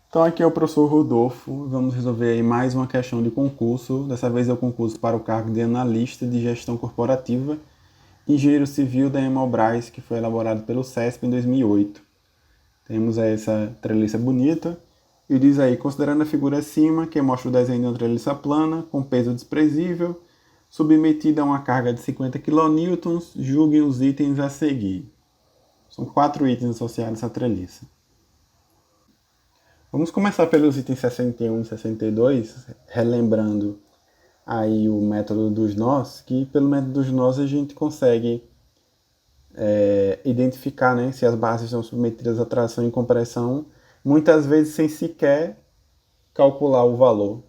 Então aqui é o professor Rodolfo, vamos resolver aí mais uma questão de concurso, dessa vez é o concurso para o cargo de analista de gestão corporativa, engenheiro civil da Hemobras, que foi elaborado pelo CESP em 2008. Temos aí essa treliça bonita, e diz aí, considerando a figura acima, que mostra o desenho de uma treliça plana, com peso desprezível, submetida a uma carga de 50 kN, julguem os itens a seguir. São 4 itens associados à treliça. Vamos começar pelos itens 61 e 62, relembrando aí o método dos nós, que pelo método dos nós a gente consegue identificar, né, se as barras estão submetidas a tração e compressão, muitas vezes sem sequer calcular o valor.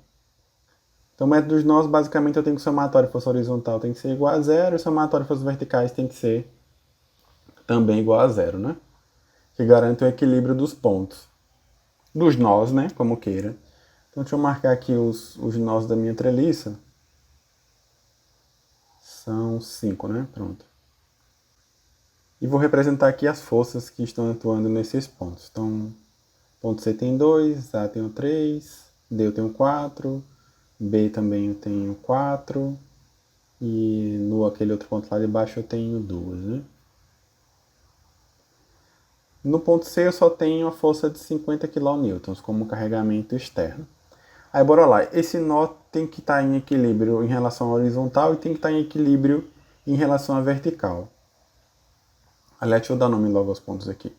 Então o método dos nós, basicamente, eu tenho que o somatório fosse horizontal tem que ser igual a zero, e o somatório fosse verticais tem que ser também igual a zero, né? Que garante o equilíbrio dos pontos. Dos nós, né? Como queira. Então deixa eu marcar aqui os nós da minha treliça. São 5, né? Pronto. E vou representar aqui as forças que estão atuando nesses pontos. Então, ponto C tem 2, A tem 3, D eu tenho 4, B também eu tenho 4, e no aquele outro ponto lá de baixo eu tenho 2, né? No ponto C eu só tenho a força de 50 kN como carregamento externo. Aí bora lá, esse nó tem que estar em equilíbrio em relação à horizontal e tem que estar em equilíbrio em relação à vertical. Aliás, deixa eu dar nome logo aos pontos aqui.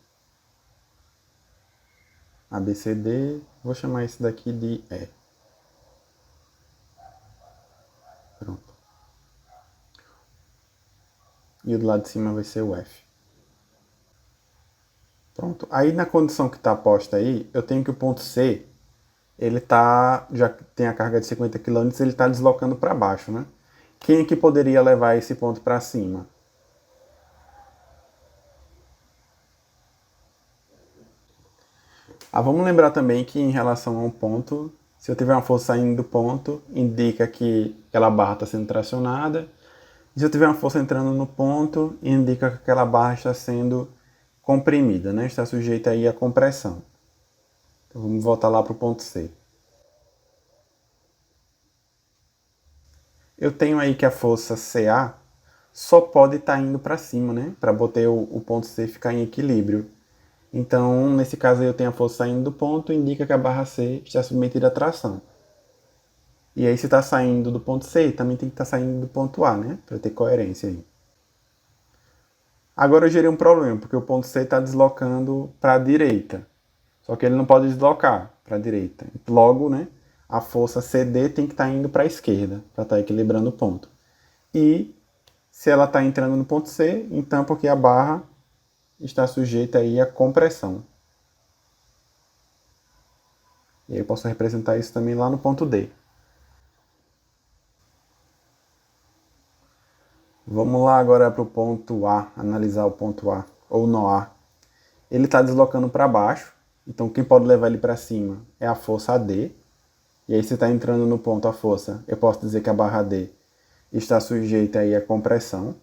ABCD, vou chamar esse daqui de E. Pronto. E o do lado de cima vai ser o F. Pronto. Aí na condição que está posta aí, eu tenho que o ponto C, ele tá, já tem a carga de 50 kN, ele está deslocando para baixo, né? Quem é que poderia levar esse ponto para cima? Vamos lembrar também que em relação a um ponto, se eu tiver uma força saindo do ponto, indica que aquela barra está sendo tracionada. E se eu tiver uma força entrando no ponto, indica que aquela barra está sendo comprimida, né? Está sujeita aí à compressão. Então vamos voltar lá para o ponto C. Eu tenho aí que a força CA só pode estar indo para cima, né? Para botar o ponto C ficar em equilíbrio. Então, nesse caso aí eu tenho a força saindo do ponto, indica que a barra C está submetida à tração. E aí se está saindo do ponto C, também tem que estar saindo do ponto A, né? Para ter coerência aí. Agora eu gerei um problema, porque o ponto C está deslocando para a direita. Só que ele não pode deslocar para a direita. Logo, né, a força CD tem que estar indo para a esquerda, para estar equilibrando o ponto. E se ela está entrando no ponto C, então porque a barra está sujeita aí à compressão. E aí eu posso representar isso também lá no ponto D. Vamos lá agora para o ponto A, analisar o ponto A, ou nó A. Ele está deslocando para baixo, então quem pode levar ele para cima é a força AD. E aí se está entrando no ponto a força, eu posso dizer que a barra D está sujeita aí à compressão.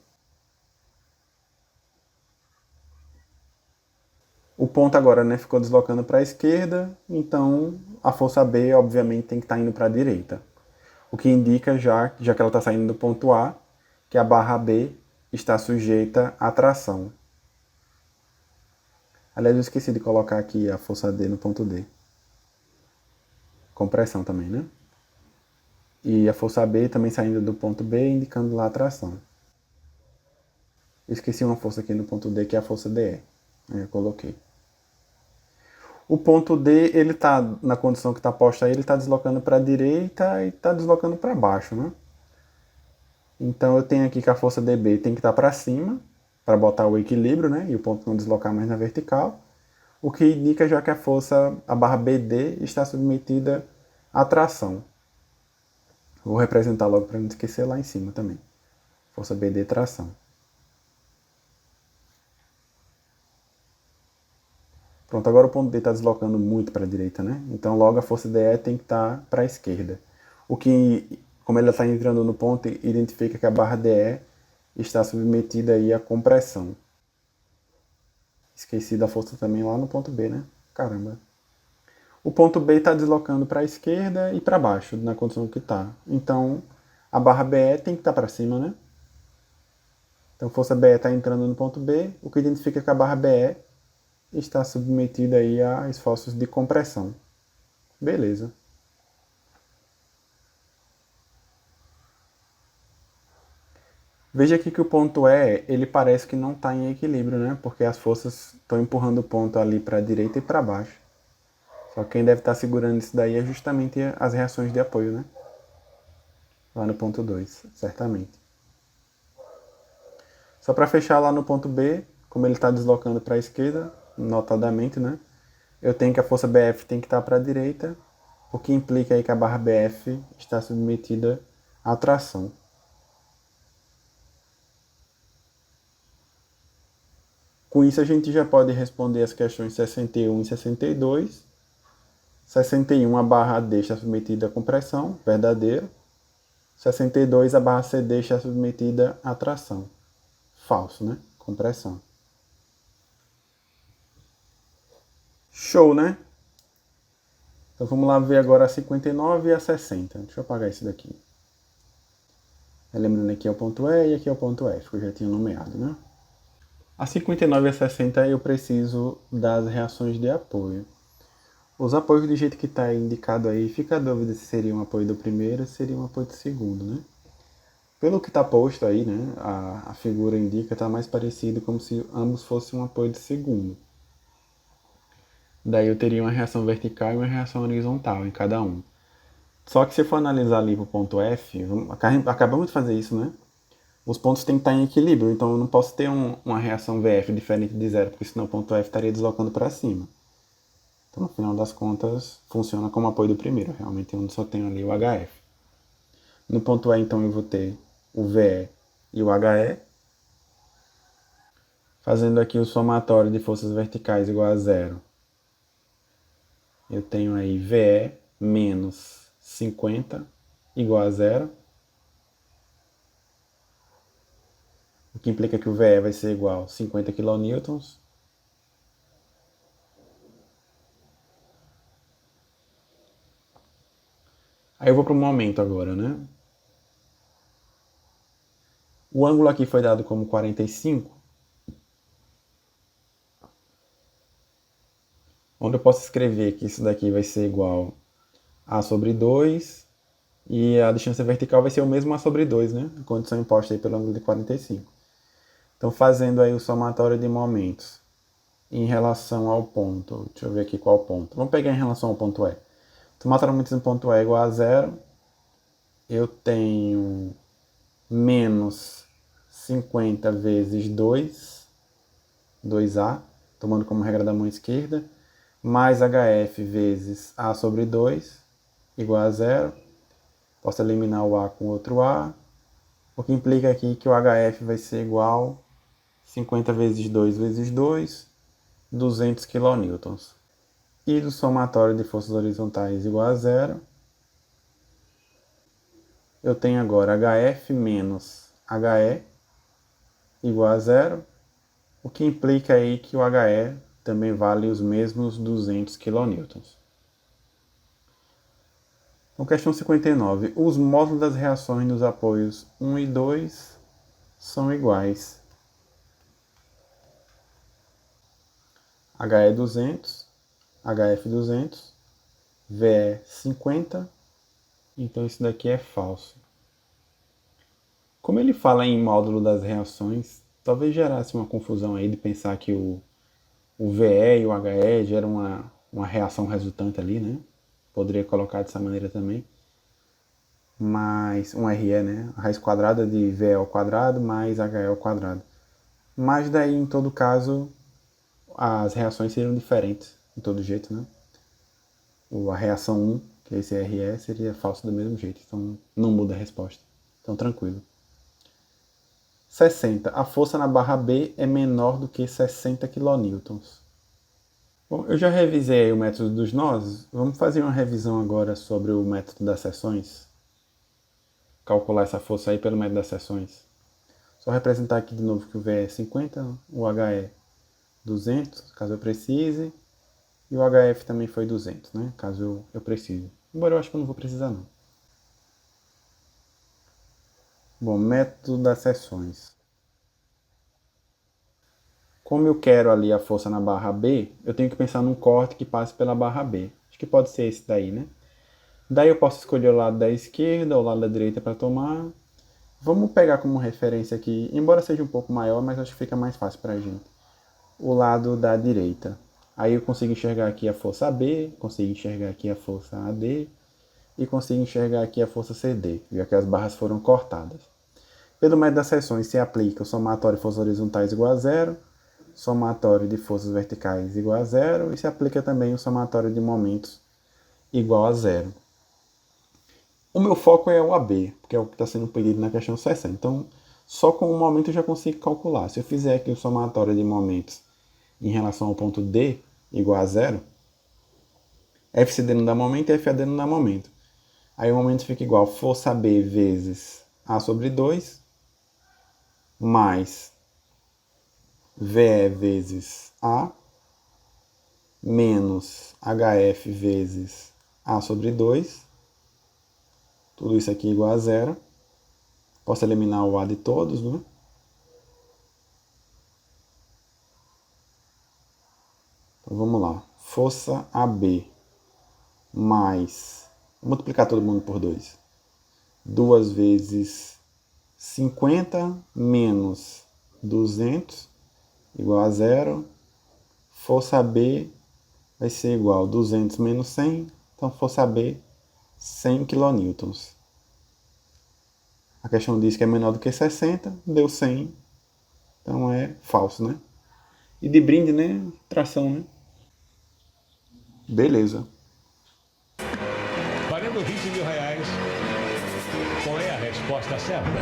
O ponto agora, né, ficou deslocando para a esquerda, então a força B obviamente tem que estar indo para a direita. O que indica já que ela está saindo do ponto A, que a barra B está sujeita à tração. Aliás, eu esqueci de colocar aqui a força D no ponto D. Compressão também, né? E a força B também saindo do ponto B, indicando lá a tração. Eu esqueci uma força aqui no ponto D, que é a força DE. Eu coloquei. O ponto D, ele está na condição que está posta aí, ele está deslocando para a direita e está deslocando para baixo, né? Então eu tenho aqui que a força DB tem que estar para cima, para botar o equilíbrio, né? E o ponto não deslocar mais na vertical. O que indica já que a força, a barra BD, está submetida à tração. Vou representar logo para não esquecer lá em cima também. Força BD, tração. Pronto, agora o ponto D está deslocando muito para a direita, né? Então logo a força DE tem que estar para a esquerda. O que, como ela está entrando no ponto, identifica que a barra DE está submetida aí à compressão. Esqueci da força também lá no ponto B, né? Caramba. O ponto B está deslocando para a esquerda e para baixo, na condição que está. Então, a barra BE tem que estar para cima, né? Então, força BE está entrando no ponto B, o que identifica que a barra BE está submetida aí a esforços de compressão. Beleza. Veja aqui que o ponto E, ele parece que não está em equilíbrio, né? Porque as forças estão empurrando o ponto ali para a direita e para baixo. Só que quem deve estar segurando isso daí é justamente as reações de apoio, né? Lá no ponto 2, certamente. Só para fechar lá no ponto B, como ele está deslocando para a esquerda, notadamente, né? Eu tenho que a força BF tem que estar para a direita, o que implica aí que a barra BF está submetida à tração. Com isso a gente já pode responder as questões 61 e 62. 61, a barra D está submetida à compressão, verdadeiro. 62, a barra CD está submetida à tração. Falso, né? Compressão. Show, né? Então vamos lá ver agora a 59 e a 60. Deixa eu apagar isso daqui. Lembrando, aqui é o ponto E e aqui é o ponto F, que eu já tinha nomeado, né? A 59 e a 60 eu preciso das reações de apoio. Os apoios do jeito que está indicado aí, fica a dúvida se seria um apoio do primeiro ou se seria um apoio do segundo, né? Pelo que está posto aí, né, a figura indica está mais parecido como se ambos fossem um apoio do segundo. Daí eu teria uma reação vertical e uma reação horizontal em cada um. Só que se for analisar ali para o ponto F, acabamos de fazer isso, né? Os pontos têm que estar em equilíbrio, então eu não posso ter uma reação VF diferente de zero, porque senão o ponto F estaria deslocando para cima. Então, no final das contas, funciona como apoio do primeiro, realmente eu só tenho ali o HF. No ponto E, então, eu vou ter o VE e o HE, fazendo aqui o somatório de forças verticais igual a zero. Eu tenho aí VE menos 50 igual a zero, o que implica que o VE vai ser igual a 50 kN. Aí eu vou para o momento agora, né? O ângulo aqui foi dado como 45, onde eu posso escrever que isso daqui vai ser igual a sobre 2 e a distância vertical vai ser o mesmo a sobre 2, né? A condição imposta aí pelo ângulo de 45. Então, fazendo aí o somatório de momentos em relação ao ponto, deixa eu ver aqui qual ponto. Vamos pegar em relação ao ponto E. Somatório de momentos no ponto E igual a zero. Eu tenho menos 50 vezes 2, 2A, tomando como regra da mão esquerda, mais HF vezes A sobre 2, igual a zero. Posso eliminar o A com outro A, o que implica aqui que o HF vai ser igual a 50 vezes 2 vezes 2, 200 kN. E do somatório de forças horizontais igual a zero, eu tenho agora HF menos HE igual a zero, o que implica aí que o HE também vale os mesmos 200 kN. Então, questão 59. Os módulos das reações nos apoios 1 e 2 são iguais. HE 200, HF 200, VE 50, então isso daqui é falso. Como ele fala em módulo das reações, talvez gerasse uma confusão aí de pensar que o VE e o HE geram uma reação resultante ali, né? Poderia colocar dessa maneira também. Mais um RE, né? A raiz quadrada de VE ao quadrado mais HE ao quadrado. Mas daí, em todo caso, as reações seriam diferentes, de todo jeito, né? A reação 1, que é esse RE, seria falso do mesmo jeito. Então, não muda a resposta. Então, tranquilo. 60. A força na barra B é menor do que 60 kN. Bom, eu já revisei aí o método dos nós. Vamos fazer uma revisão agora sobre o método das seções. Calcular essa força aí pelo método das seções. Só representar aqui de novo que o V é 50, o H é 200, caso eu precise. E o HF também foi 200, né? Caso eu precise. Embora eu acho que eu não vou precisar, não. Bom, método das seções. Como eu quero ali a força na barra B, eu tenho que pensar num corte que passe pela barra B. Acho que pode ser esse daí, né? Daí eu posso escolher o lado da esquerda ou o lado da direita para tomar. Vamos pegar como referência aqui, embora seja um pouco maior, mas acho que fica mais fácil para a gente. O lado da direita. Aí eu consigo enxergar aqui a força AB, consigo enxergar aqui a força AD e consigo enxergar aqui a força CD, já que as barras foram cortadas. Pelo método das seções se aplica o somatório de forças horizontais igual a zero, somatório de forças verticais igual a zero e se aplica também o somatório de momentos igual a zero. O meu foco é o AB, porque é o que está sendo pedido na questão 60. Então, só com o momento eu já consigo calcular. Se eu fizer aqui o somatório de momentos em relação ao ponto D igual a zero, FCD não dá momento e FAD não dá momento. Aí o momento fica igual a força B vezes A sobre 2, mais VE vezes A, menos HF vezes A sobre 2. Tudo isso aqui igual a zero. Posso eliminar o A de todos, né? Então vamos lá. Força AB mais... Vou multiplicar todo mundo por 2. 2 vezes 50 menos 200 igual a zero. Força B vai ser igual a 200 menos 100. Então força B, 100 kN. A questão diz que é menor do que 60, deu 100. Então é falso, né? E de brinde, né? Tração, né? Beleza. Valendo R$20.000. Qual é a resposta certa?